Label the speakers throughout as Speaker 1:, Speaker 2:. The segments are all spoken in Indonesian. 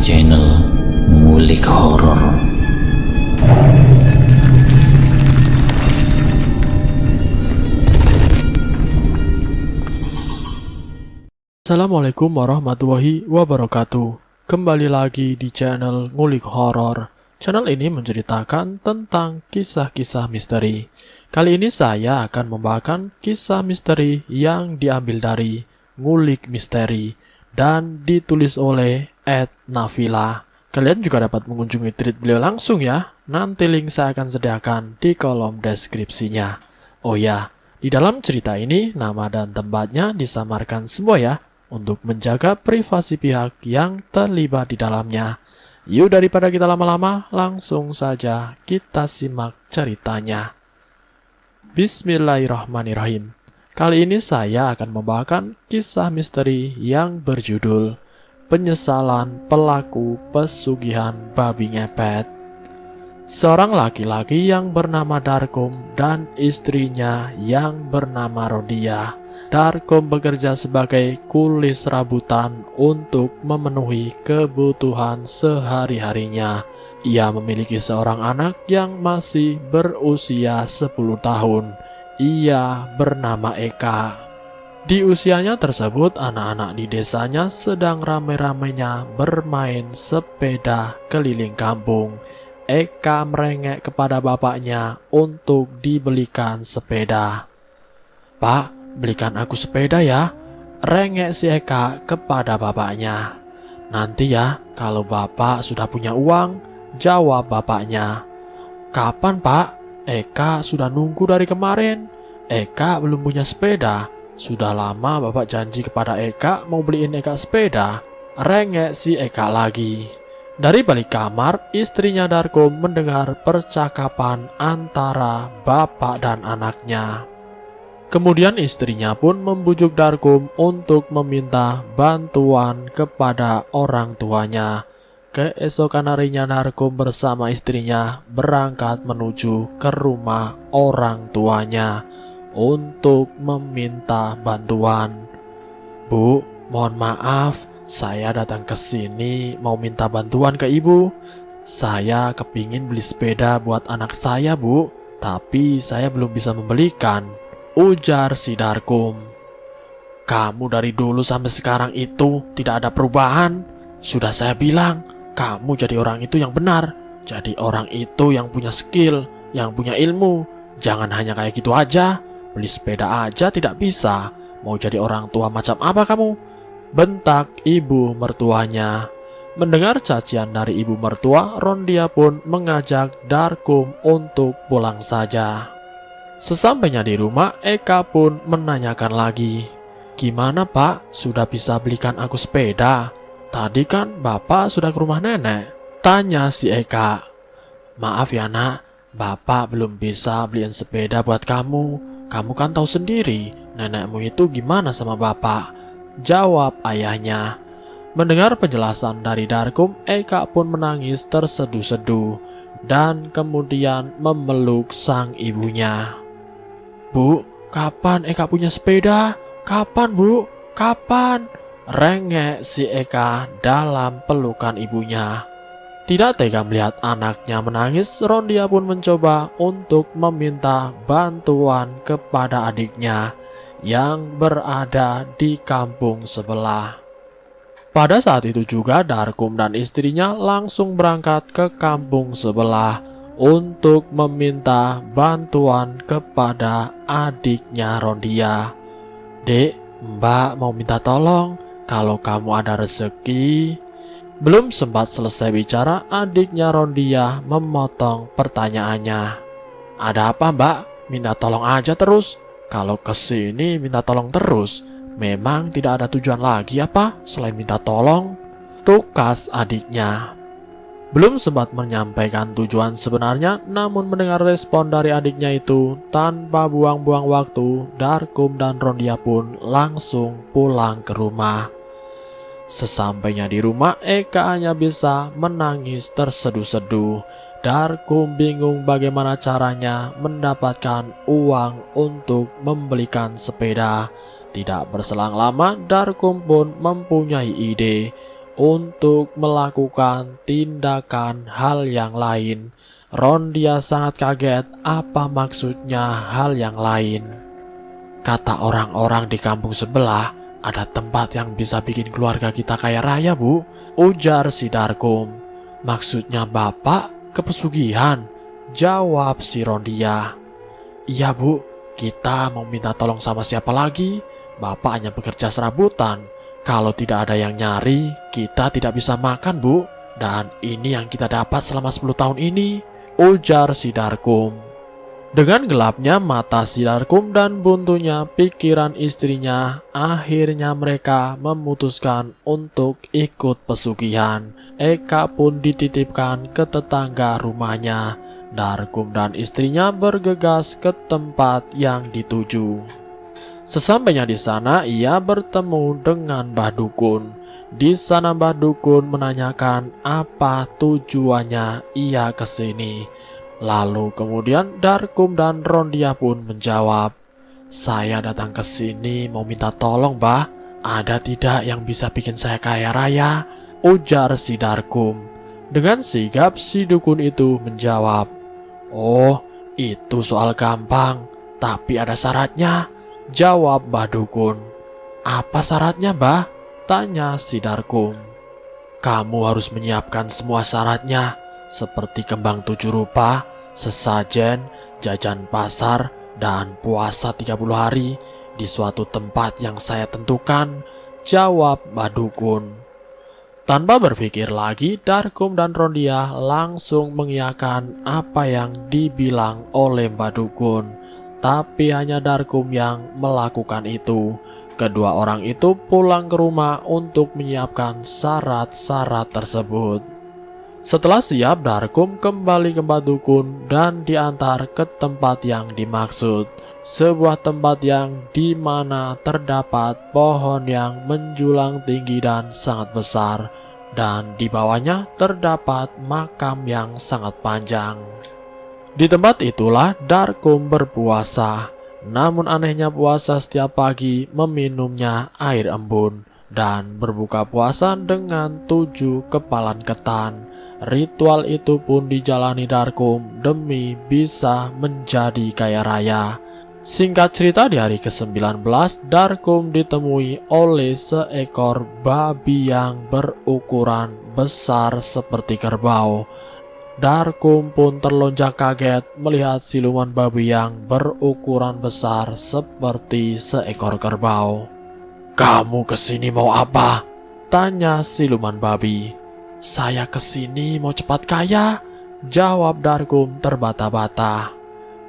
Speaker 1: channel Ngulik Horor.
Speaker 2: Assalamualaikum warahmatullahi wabarakatuh. Kembali lagi di channel Ngulik Horor. Channel ini menceritakan tentang kisah-kisah misteri. Kali ini saya akan membawakan kisah misteri yang diambil dari Ngulik Misteri dan ditulis oleh @nafila. Kalian juga dapat mengunjungi tweet beliau langsung ya. Nanti link saya akan sediakan di kolom deskripsinya. Oh ya, di dalam cerita ini nama dan tempatnya disamarkan semua ya, untuk menjaga privasi pihak yang terlibat di dalamnya. Yuk, daripada kita lama-lama, langsung saja kita simak ceritanya. Bismillahirrahmanirrahim. Kali ini saya akan membawakan kisah misteri yang berjudul Penyesalan Pelaku Pesugihan Babi Ngepet. Seorang laki-laki yang bernama Darkum dan istrinya yang bernama Rodia. Darkum bekerja sebagai kuli serabutan untuk memenuhi kebutuhan sehari-harinya. Ia memiliki seorang anak yang masih berusia 10 tahun. Ia bernama Eka. Di usianya tersebut, anak-anak di desanya sedang ramai-ramainya bermain sepeda keliling kampung. Eka merengek kepada bapaknya untuk dibelikan sepeda. "Pak, belikan aku sepeda ya," rengek si Eka kepada bapaknya. "Nanti ya, kalau bapak sudah punya uang," jawab bapaknya. "Kapan Pak? Eka sudah nunggu dari kemarin. Eka belum punya sepeda. Sudah lama bapak janji kepada Eka mau beliin Eka sepeda," rengek si Eka lagi. Dari balik kamar, istrinya Darkum mendengar percakapan antara bapak dan anaknya. Kemudian istrinya pun membujuk Darkum untuk meminta bantuan kepada orang tuanya. Keesokan harinya Darkum bersama istrinya berangkat menuju ke rumah orang tuanya untuk meminta bantuan. "Bu, mohon maaf, saya datang ke sini mau minta bantuan ke ibu. Saya kepingin beli sepeda buat anak saya, Bu, tapi saya belum bisa membelikan," ujar si Darkum. "Kamu dari dulu sampai sekarang itu tidak ada perubahan. Sudah saya bilang, kamu jadi orang itu yang benar. Jadi orang itu yang punya skill, yang punya ilmu. Jangan hanya kayak gitu aja. Beli sepeda aja tidak bisa. Mau jadi orang tua macam apa kamu?" bentak ibu mertuanya. Mendengar cacian dari ibu mertua, Rondia pun mengajak Darkum untuk pulang saja. Sesampainya di rumah, Eka pun menanyakan lagi, "Gimana Pak, sudah bisa belikan aku sepeda? Tadi kan Bapak sudah ke rumah nenek," tanya si Eka. "Maaf ya nak, Bapak belum bisa beliin sepeda buat kamu. Kamu kan tahu sendiri, nenekmu itu gimana sama Bapak," jawab ayahnya. Mendengar penjelasan dari Darkum, Eka pun menangis terseduh-seduh dan kemudian memeluk sang ibunya. "Bu, kapan Eka punya sepeda? Kapan Bu? Kapan?" rengek si Eka dalam pelukan ibunya. Tidak tega melihat anaknya menangis, Rondia pun mencoba untuk meminta bantuan kepada adiknya yang berada di kampung sebelah. Pada saat itu juga Darkum dan istrinya langsung berangkat ke kampung sebelah untuk meminta bantuan kepada adiknya Rondia. "Dek, Mbak mau minta tolong, kalau kamu ada rezeki." Belum sempat selesai bicara, adiknya Rondia memotong pertanyaannya. "Ada apa Mbak? Minta tolong aja terus. Kalau kesini minta tolong terus, memang tidak ada tujuan lagi apa selain minta tolong?" tukas adiknya. Belum sempat menyampaikan tujuan sebenarnya, namun mendengar respon dari adiknya itu, tanpa buang-buang waktu, Darkum dan Rondia pun langsung pulang ke rumah. Sesampainya di rumah, Eka hanya bisa menangis terseduh-seduh. Darkum bingung bagaimana caranya mendapatkan uang untuk membelikan sepeda. Tidak berselang lama, Darkum pun mempunyai ide. untuk melakukan tindakan hal yang lain. Rondia sangat kaget apa maksudnya hal yang lain. Kata orang-orang di kampung sebelah, ada tempat yang bisa bikin keluarga kita kaya raya, Bu, ujar si Darkum. Maksudnya Bapak kepesugihan, jawab si Rondia. Iya, Bu, kita mau minta tolong sama siapa lagi? Bapak hanya bekerja serabutan. Kalau tidak ada yang nyari, kita tidak bisa makan, Bu. Dan ini yang kita dapat selama 10 tahun ini, ujar si Darkum. Dengan gelapnya mata si Darkum dan buntunya pikiran istrinya, akhirnya mereka memutuskan untuk ikut pesugihan. Eka pun dititipkan ke tetangga rumahnya. Darkum dan istrinya bergegas ke tempat yang dituju. Sesampainya di sana, ia bertemu dengan Mbah Dukun. Di sana Mbah Dukun menanyakan apa tujuannya ia ke sini. Lalu kemudian Darkum dan Rondia pun menjawab, saya datang ke sini mau minta tolong, Mbah. Ada tidak yang bisa bikin saya kaya raya? Ujar si Darkum. Dengan sigap si Dukun itu menjawab, oh, itu soal gampang, tapi ada syaratnya, jawab Mbah Dukun. Apa syaratnya, Mbah? Tanya si Darkum. Kamu harus menyiapkan semua syaratnya, seperti kembang 7 rupa, sesajen, jajan pasar, dan puasa 30 hari di suatu tempat yang saya tentukan, jawab Mbah Dukun. Tanpa berpikir lagi, Darkum dan Rondia langsung mengiyakan apa yang dibilang oleh Mbah Dukun. Tapi hanya Darkum yang melakukan itu. Kedua orang itu pulang ke rumah untuk menyiapkan syarat-syarat tersebut. Setelah siap, Darkum kembali ke Mbah Dukun dan diantar ke tempat yang dimaksud. Sebuah tempat yang dimana terdapat pohon yang menjulang tinggi dan sangat besar. Dan di bawahnya terdapat makam yang sangat panjang. Di tempat itulah Darkum berpuasa. Namun anehnya puasa setiap pagi meminumnya air embun. Dan berbuka puasa dengan 7 kepalan ketan. Ritual itu pun dijalani Darkum demi bisa menjadi kaya raya. Singkat cerita, di hari ke-19 Darkum ditemui oleh seekor babi yang berukuran besar seperti kerbau. Darkum pun terlonjak kaget melihat siluman babi yang berukuran besar seperti seekor kerbau. Kamu kesini mau apa? Tanya siluman babi. Saya kesini mau cepat kaya, jawab Darkum terbata-bata.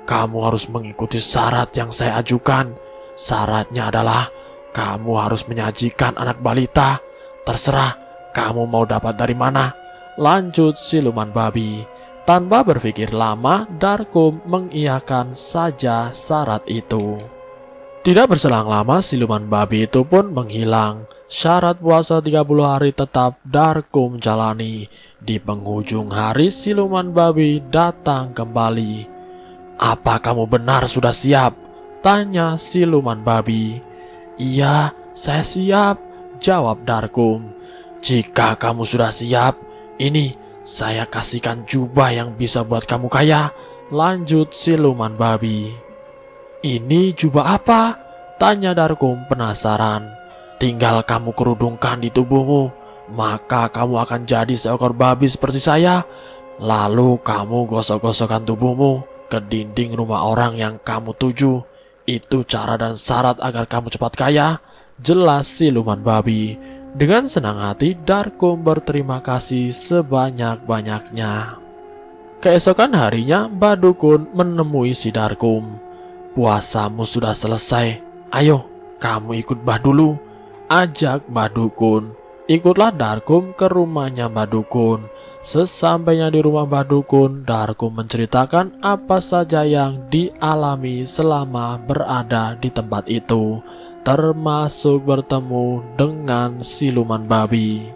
Speaker 2: Kamu harus mengikuti syarat yang saya ajukan. Syaratnya adalah kamu harus menyajikan anak balita. Terserah kamu mau dapat dari mana, lanjut siluman babi. Tanpa berpikir lama, Darkum mengiyakan saja syarat itu. Tidak berselang lama, siluman babi itu pun menghilang. Syarat puasa 30 hari tetap Darkum jalani. Di penghujung hari, siluman babi datang kembali. Apa kamu benar sudah siap? Tanya siluman babi. Iya, saya siap, jawab Darkum. Jika kamu sudah siap, ini saya kasihkan jubah yang bisa buat kamu kaya, lanjut siluman babi. Ini jubah apa? Tanya Darkum penasaran. Tinggal kamu kerudungkan di tubuhmu, maka kamu akan jadi seekor babi seperti saya. Lalu kamu gosok-gosokkan tubuhmu ke dinding rumah orang yang kamu tuju. Itu cara dan syarat agar kamu cepat kaya, jelas siluman babi. Dengan senang hati, Darkum berterima kasih sebanyak-banyaknya. Keesokan harinya, Mbah Dukun menemui si Darkum. Puasamu sudah selesai, ayo kamu ikut Mbah dulu, ajak Mbah Dukun. Ikutlah Darkum ke rumahnya Mbah Dukun. Sesampainya di rumah Mbah Dukun, Darkum menceritakan apa saja yang dialami selama berada di tempat itu, termasuk bertemu dengan siluman babi.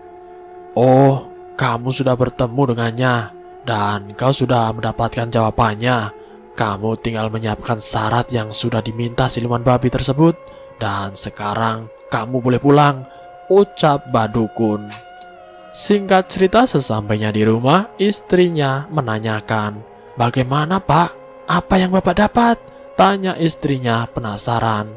Speaker 2: Oh, kamu sudah bertemu dengannya, dan kau sudah mendapatkan jawabannya. Kamu tinggal menyiapkan syarat yang sudah diminta siluman babi tersebut, dan sekarang kamu boleh pulang, ucap Mbah Dukun. Singkat cerita, sesampainya di rumah, istrinya menanyakan, "Bagaimana, Pak? Apa yang Bapak dapat?" tanya istrinya penasaran.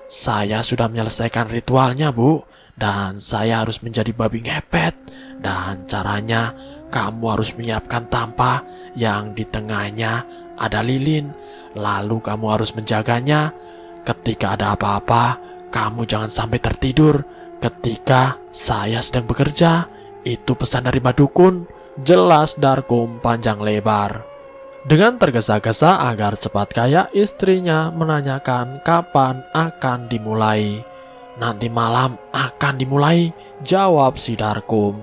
Speaker 2: "Saya sudah menyelesaikan ritualnya, Bu, dan saya harus menjadi babi ngepet. Dan caranya, kamu harus menyiapkan tampah yang di tengahnya ada lilin. Lalu kamu harus menjaganya. Ketika ada apa-apa, kamu jangan sampai tertidur ketika saya sedang bekerja. Itu pesan dari Badukun," jelas Darkum panjang lebar. Dengan tergesa-gesa agar cepat kaya, istrinya menanyakan kapan akan dimulai. "Nanti malam akan dimulai," jawab si Darkum.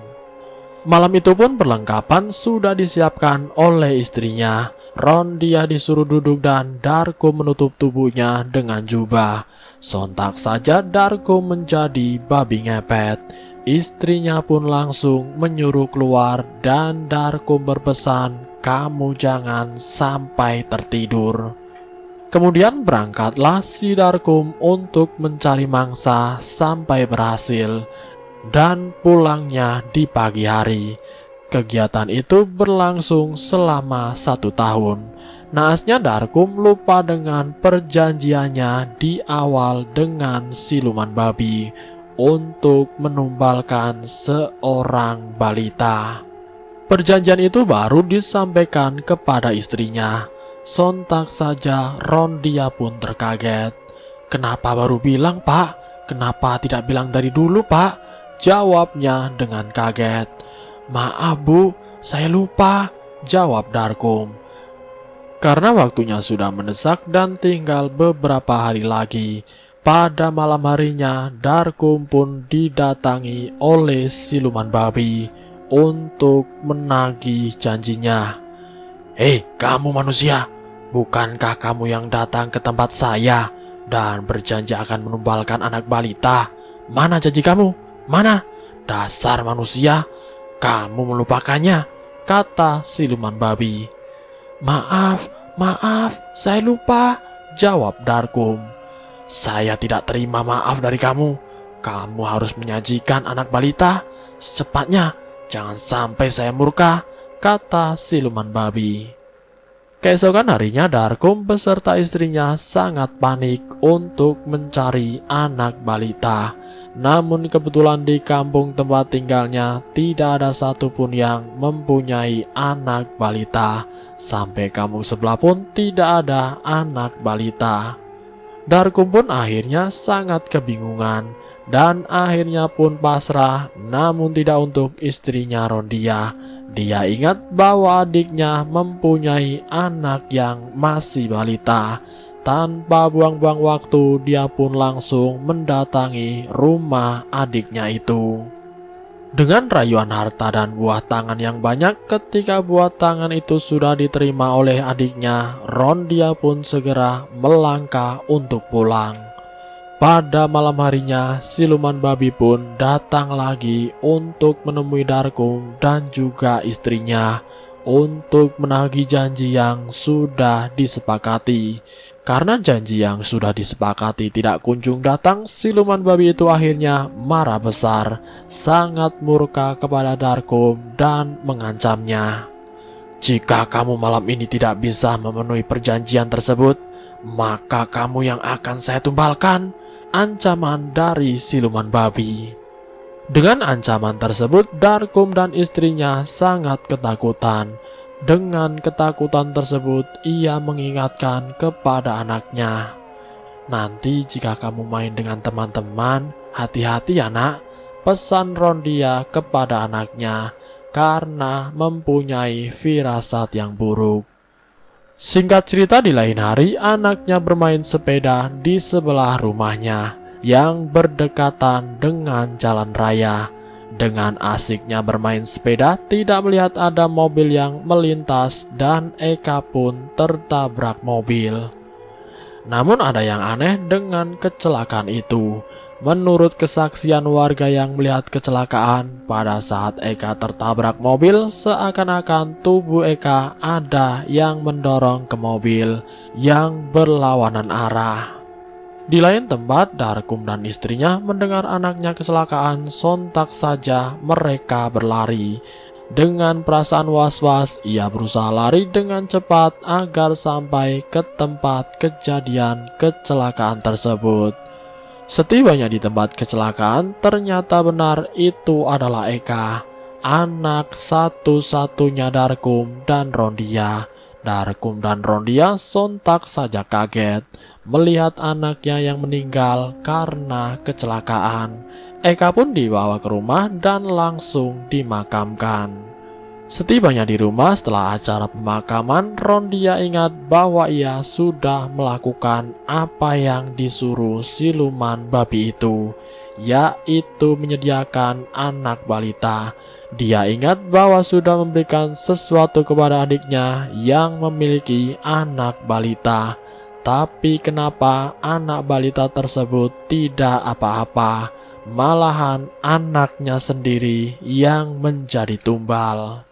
Speaker 2: Malam itu pun perlengkapan sudah disiapkan oleh istrinya. Rondia disuruh duduk dan Darkum menutup tubuhnya dengan jubah. Sontak saja Darkum menjadi babi ngepet. Istrinya pun langsung menyuruh keluar dan Darkum berpesan, "Kamu jangan sampai tertidur." Kemudian berangkatlah si Darkum untuk mencari mangsa sampai berhasil dan pulangnya di pagi hari. Kegiatan itu berlangsung selama 1 tahun. Naasnya Darkum lupa dengan perjanjiannya di awal dengan siluman babi untuk menumbalkan seorang balita. Perjanjian itu baru disampaikan kepada istrinya. Sontak saja Rondia pun terkaget. "Kenapa baru bilang, Pak? Kenapa tidak bilang dari dulu, Pak?" jawabnya dengan kaget. "Maaf, Bu, saya lupa," jawab Darkum. Karena waktunya sudah mendesak dan tinggal beberapa hari lagi, pada malam harinya Darkum pun didatangi oleh siluman babi untuk menagih janjinya. "Hei, kamu manusia, bukankah kamu yang datang ke tempat saya dan berjanji akan menumbalkan anak balita? Mana janji kamu? Mana? Dasar manusia, kamu melupakannya," kata siluman babi. Maaf, saya lupa," jawab Darkum. "Saya tidak terima maaf dari kamu. Kamu harus menyajikan anak balita secepatnya. Jangan sampai saya murka," kata siluman babi. Keesokan harinya Darkum beserta istrinya sangat panik untuk mencari anak balita. Namun kebetulan di kampung tempat tinggalnya tidak ada satupun yang mempunyai anak balita. Sampai kampung sebelah pun tidak ada anak balita. Darkum pun akhirnya sangat kebingungan dan akhirnya pun pasrah, namun tidak untuk istrinya Rondia. Dia ingat bahwa adiknya mempunyai anak yang masih balita. Tanpa buang-buang waktu, dia pun langsung mendatangi rumah adiknya itu. Dengan rayuan harta dan buah tangan yang banyak, ketika buah tangan itu sudah diterima oleh adiknya, Rondia pun segera melangkah untuk pulang. Pada malam harinya, siluman babi pun datang lagi untuk menemui Darkum dan juga istrinya untuk menagih janji yang sudah disepakati. Karena janji yang sudah disepakati tidak kunjung datang, siluman babi itu akhirnya marah besar, sangat murka kepada Darkum dan mengancamnya. "Jika kamu malam ini tidak bisa memenuhi perjanjian tersebut, maka kamu yang akan saya tumbalkan," ancaman dari siluman babi. Dengan ancaman tersebut, Darkum dan istrinya sangat ketakutan. Dengan ketakutan tersebut, ia mengingatkan kepada anaknya, "Nanti jika kamu main dengan teman-teman, hati-hati ya nak," pesan Rondia kepada anaknya karena mempunyai firasat yang buruk. Singkat cerita, di lain hari anaknya bermain sepeda di sebelah rumahnya yang berdekatan dengan jalan raya. Dengan asiknya bermain sepeda, tidak melihat ada mobil yang melintas dan Eka pun tertabrak mobil. Namun ada yang aneh dengan kecelakaan itu. Menurut kesaksian warga yang melihat kecelakaan, pada saat Eka tertabrak mobil, seakan-akan tubuh Eka ada yang mendorong ke mobil yang berlawanan arah. Di lain tempat, Darkum dan istrinya mendengar anaknya kecelakaan. Sontak saja mereka berlari. Dengan perasaan was-was, ia berusaha lari dengan cepat agar sampai ke tempat kejadian kecelakaan tersebut. Setibanya di tempat kecelakaan, ternyata benar itu adalah Eka, anak satu-satunya Darkum dan Rondia. Darkum dan Rondia sontak saja kaget melihat anaknya yang meninggal karena kecelakaan. Eka pun dibawa ke rumah dan langsung dimakamkan. Setibanya di rumah setelah acara pemakaman, Rondia ingat bahwa ia sudah melakukan apa yang disuruh siluman babi itu, yaitu menyediakan anak balita. Dia ingat bahwa sudah memberikan sesuatu kepada adiknya yang memiliki anak balita. Tapi kenapa anak balita tersebut tidak apa-apa? Malahan anaknya sendiri yang menjadi tumbal.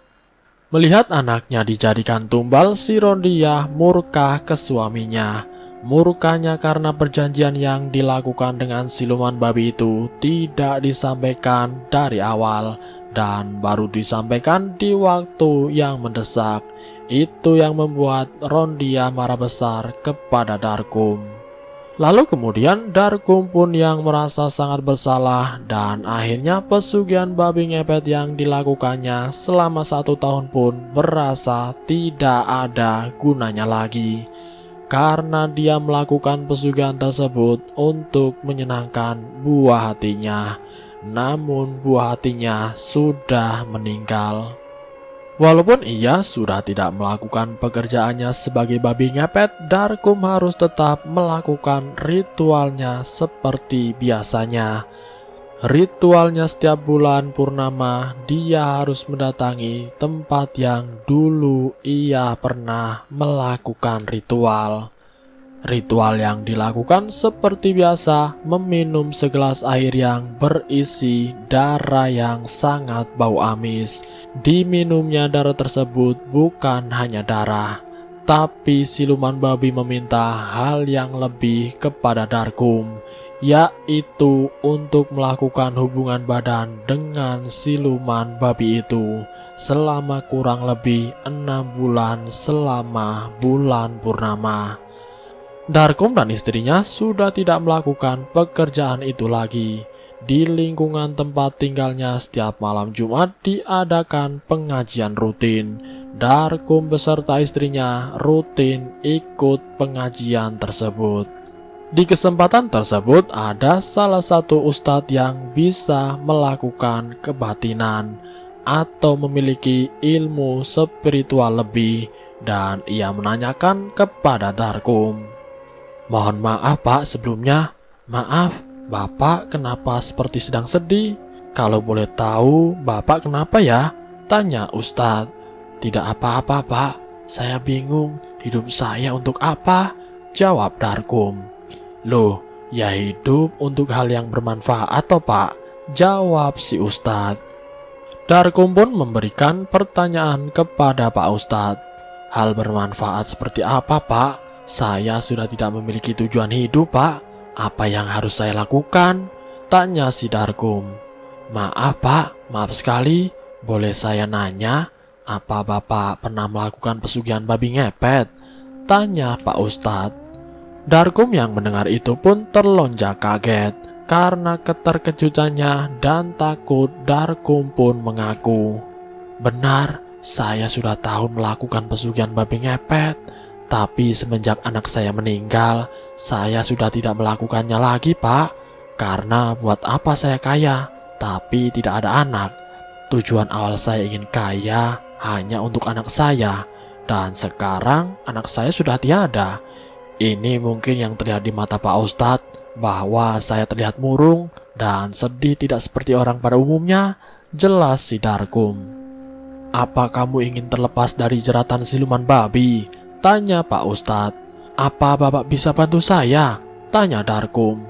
Speaker 2: Melihat anaknya dijadikan tumbal, si Rondia murka ke suaminya. Murkanya karena perjanjian yang dilakukan dengan siluman babi itu tidak disampaikan dari awal dan baru disampaikan di waktu yang mendesak. Itu yang membuat Rondia marah besar kepada Darkum. Lalu kemudian Darkum pun yang merasa sangat bersalah dan akhirnya pesugihan babi ngepet yang dilakukannya selama 1 tahun pun berasa tidak ada gunanya lagi. Karena dia melakukan pesugihan tersebut untuk menyenangkan buah hatinya. Namun buah hatinya sudah meninggal. Walaupun ia sudah tidak melakukan pekerjaannya sebagai babi ngepet, Darkum harus tetap melakukan ritualnya seperti biasanya. Ritualnya setiap bulan purnama, dia harus mendatangi tempat yang dulu ia pernah melakukan ritual. Ritual yang dilakukan seperti biasa, meminum segelas air yang berisi darah yang sangat bau amis. Diminumnya darah tersebut bukan hanya darah, tapi siluman babi meminta hal yang lebih kepada Darkum, yaitu untuk melakukan hubungan badan dengan siluman babi itu selama kurang lebih 6 bulan selama bulan purnama. Darkum dan istrinya sudah tidak melakukan pekerjaan itu lagi. Di lingkungan tempat tinggalnya setiap malam Jumat diadakan pengajian rutin. Darkum beserta istrinya rutin ikut pengajian tersebut. Di kesempatan tersebut ada salah satu ustadz yang bisa melakukan kebatinan atau memiliki ilmu spiritual lebih, dan ia menanyakan kepada Darkum. "Mohon maaf Pak sebelumnya. Maaf, Bapak kenapa seperti sedang sedih? Kalau boleh tahu, Bapak kenapa ya?" tanya Ustadz. "Tidak apa-apa Pak, saya bingung hidup saya untuk apa?" jawab Darkum. "Loh, ya hidup untuk hal yang bermanfaat toh Pak?" jawab si Ustadz. Darkum pun memberikan pertanyaan kepada Pak Ustadz. "Hal bermanfaat seperti apa Pak? Saya sudah tidak memiliki tujuan hidup Pak. Apa yang harus saya lakukan?" tanya si Darkum. "Maaf Pak, maaf sekali. Boleh saya nanya, apa Bapak pernah melakukan pesugihan babi ngepet?" tanya Pak Ustadz. Darkum yang mendengar itu pun terlonjak kaget. Karena keterkejutannya dan takut, Darkum pun mengaku, "Benar, saya sudah tahun melakukan pesugihan babi ngepet. Tapi semenjak anak saya meninggal, saya sudah tidak melakukannya lagi Pak. Karena buat apa saya kaya, tapi tidak ada anak. Tujuan awal saya ingin kaya hanya untuk anak saya. Dan sekarang anak saya sudah tiada. Ini mungkin yang terlihat di mata Pak Ustadz, bahwa saya terlihat murung dan sedih tidak seperti orang pada umumnya," jelas si Darkum. "Apa kamu ingin terlepas dari jeratan siluman babi?" tanya Pak Ustadz. "Apa Bapak bisa bantu saya?" tanya Darkum.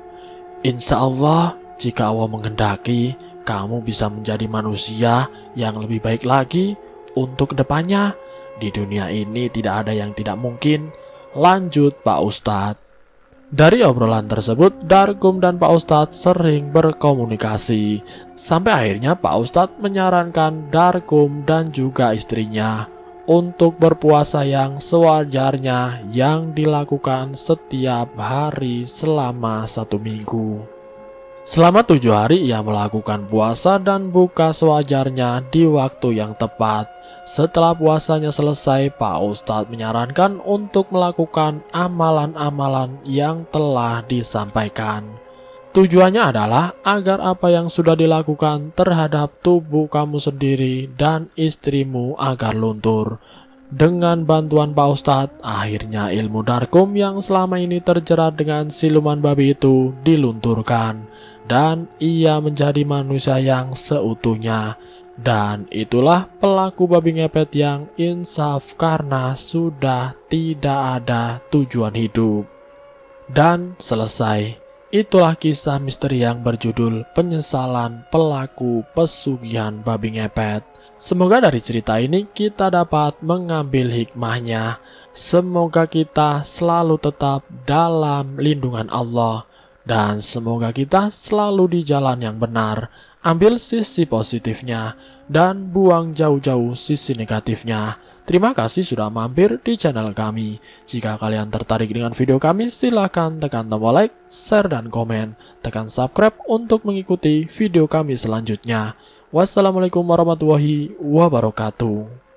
Speaker 2: "Insya Allah, jika Allah menghendaki, kamu bisa menjadi manusia yang lebih baik lagi untuk kedepannya. Di dunia ini tidak ada yang tidak mungkin," lanjut Pak Ustadz. Dari obrolan tersebut, Darkum dan Pak Ustadz sering berkomunikasi. Sampai akhirnya Pak Ustadz menyarankan Darkum dan juga istrinya untuk berpuasa yang sewajarnya yang dilakukan setiap hari selama 1 minggu. Selama 7 hari ia melakukan puasa dan buka sewajarnya di waktu yang tepat. Setelah puasanya selesai, Pak Ustadz menyarankan untuk melakukan amalan-amalan yang telah disampaikan. Tujuannya adalah agar apa yang sudah dilakukan terhadap tubuh kamu sendiri dan istrimu agar luntur. Dengan bantuan Pak Ustadz, akhirnya ilmu Darkum yang selama ini terjerat dengan siluman babi itu dilunturkan. Dan ia menjadi manusia yang seutuhnya. Dan itulah pelaku babi ngepet yang insaf karena sudah tidak ada tujuan hidup. Dan selesai. Itulah kisah misteri yang berjudul Penyesalan Pelaku Pesugihan Babi Ngepet. Semoga dari cerita ini kita dapat mengambil hikmahnya. Semoga kita selalu tetap dalam lindungan Allah. Dan semoga kita selalu di jalan yang benar. Ambil sisi positifnya dan buang jauh-jauh sisi negatifnya. Terima kasih sudah mampir di channel kami. Jika kalian tertarik dengan video kami, silahkan tekan tombol like, share, dan komen. Tekan subscribe untuk mengikuti video kami selanjutnya. Wassalamualaikum warahmatullahi wabarakatuh.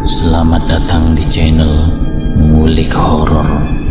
Speaker 1: Selamat datang di channel Ngulik Horor.